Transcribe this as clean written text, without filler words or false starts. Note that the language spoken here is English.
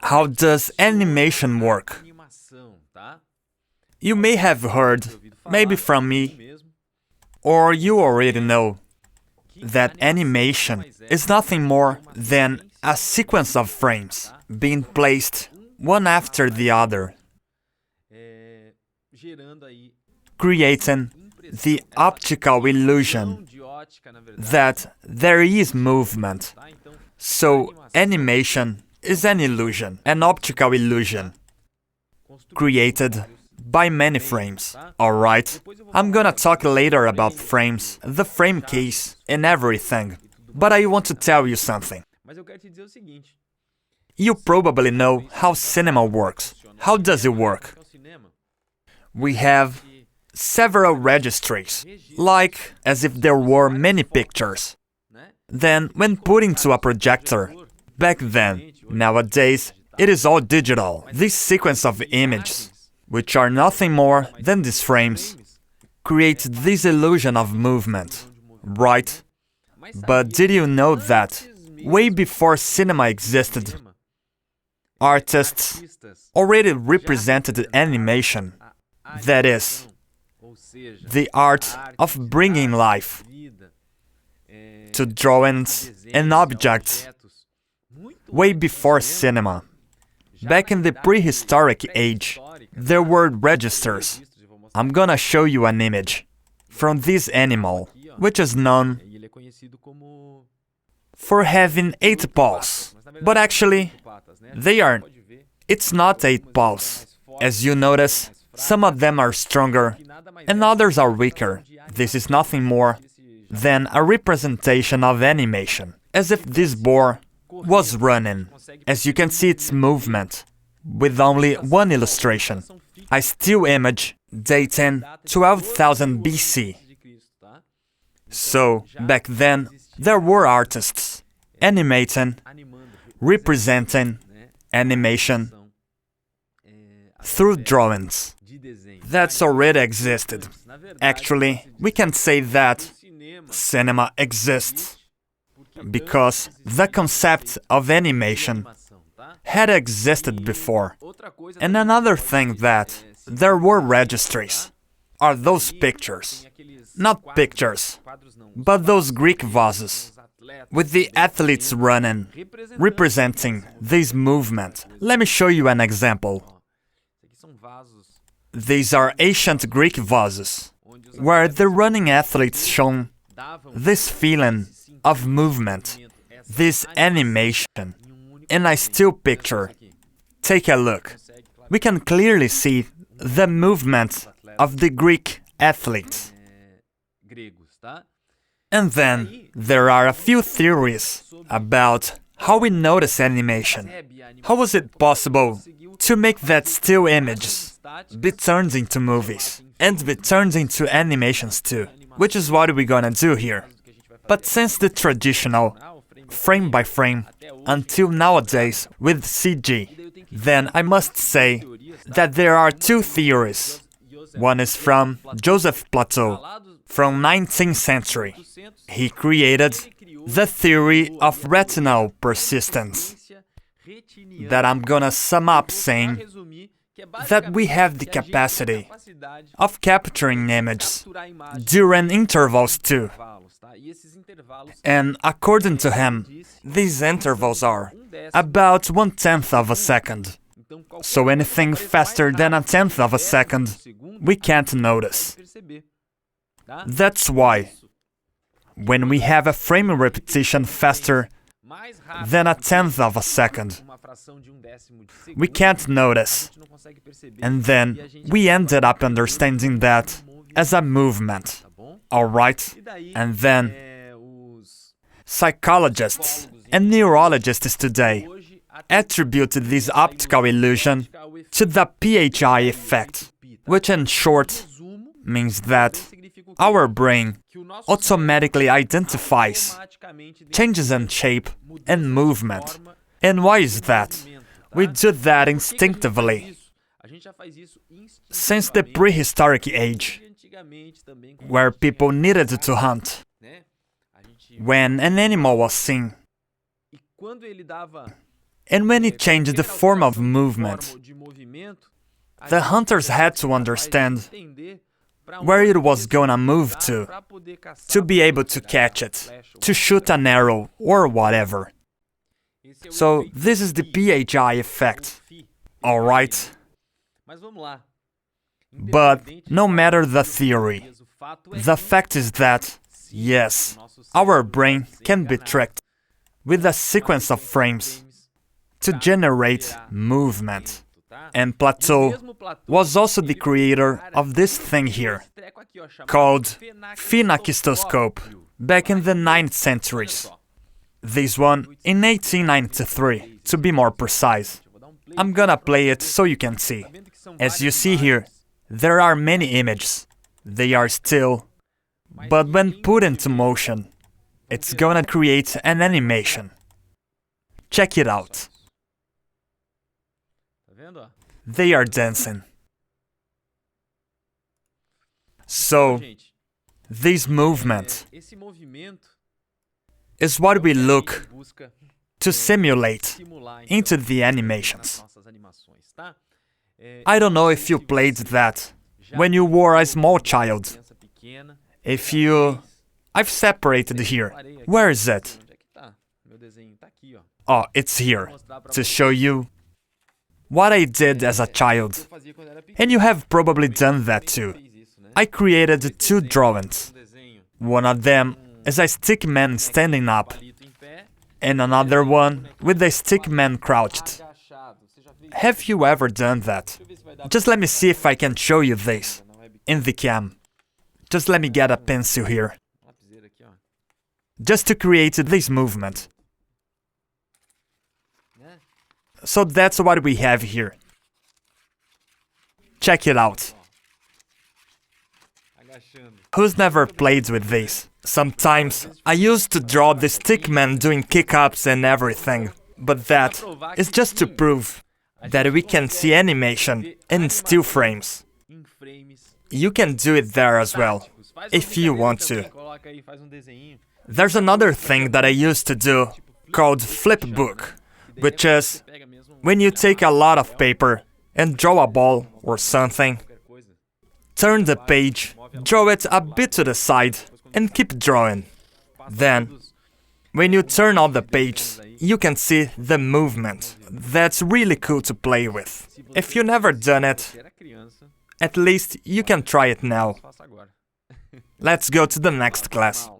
How does animation work? You may have heard, maybe from me, or you already know, that animation is nothing more than a sequence of frames being placed one after the other, creating the optical illusion that there is movement. So, animation is an illusion, an optical illusion, created by many frames, alright? I'm gonna talk later about frames, the frame case, and everything. But I want to tell you something. You probably know how cinema works. How does it work? We have several registries, like as if there were many pictures. Then, when put into a projector, back then, nowadays, it is all digital. This sequence of images, which are nothing more than these frames, create this illusion of movement, right? But did you know that, way before cinema existed, artists already represented animation, that is, the art of bringing life to drawings and objects, way before cinema. Back in the prehistoric age, there were registers. I'm gonna show you an image from this animal, which is known for having 8 paws. But actually, it's not 8 paws. As you notice, some of them are stronger and others are weaker. This is nothing more than a representation of animation, as if this boar was running. As you can see its movement, with only one illustration, a still image dating 12,000 BC. So, back then, there were artists animating, representing animation through drawings. That's already existed. Actually, we can say that cinema exists because the concept of animation had existed before. And another thing that there were registries are those pictures. Not pictures, but those Greek vases, with the athletes running, representing this movement. Let me show you an example. These are ancient Greek vases, where the running athletes shown this feeling of movement, this animation, in a still picture. Take a look. We can clearly see the movement of the Greek athletes. And then, there are a few theories about how we notice animation. How was it possible to make that still images be turned into movies, and be turned into animations too, which is what we're gonna do here. But since the traditional, frame by frame, until nowadays with CG, then I must say that there are 2 theories. One is from Joseph Plateau, from 19th century. He created the theory of retinal persistence, that I'm gonna sum up saying that we have the capacity of capturing images during intervals too. And according to him, these intervals are about 1/10 of a second. So anything faster than 1/10 of a second, we can't notice. That's why, when we have a frame repetition faster than 1/10 of a second, we can't notice. And then we ended up understanding that as a movement, alright? And then psychologists and neurologists today attribute this optical illusion to the PHI effect, which in short means that our brain automatically identifies changes in shape and movement. And why is that? We do that instinctively since the prehistoric age, where people needed to hunt. When an animal was seen, And when it changed the form of movement, the hunters had to understand where it was gonna move to be able to catch it, to shoot an arrow or whatever. So this is the PHI effect, alright? But no matter the theory, the fact is that, yes, our brain can be tricked with a sequence of frames to generate movement. And Plateau was also the creator of this thing here, called phenakistoscope, back in the 9th centuries. This one in 1893, to be more precise. I'm gonna play it so you can see. As you see here, there are many images. They are still, but when put into motion, it's gonna create an animation. Check it out. They are dancing. So, this movement is what we look to simulate into the animations. I don't know if you played that when you were a small child. I've separated here. Where is it? Oh, it's here, to show you what I did as a child. And you have probably done that too. I created 2 drawings. One of them is a stick man standing up, and another one with a stick man crouched. Have you ever done that? Just let me see if I can show you this in the cam. Just let me get a pencil here. Just to create this movement. So that's what we have here. Check it out. Who's never played with this? Sometimes I used to draw the stickman doing kick-ups and everything, but that is just to prove that we can see animation in still frames. You can do it there as well, if you want to. There's another thing that I used to do called flipbook, which is when you take a lot of paper and draw a ball or something, turn the page, draw it a bit to the side, and keep drawing. Then, when you turn on the pages, you can see the movement. That's really cool to play with. If you've never done it, at least you can try it now. Let's go to the next class.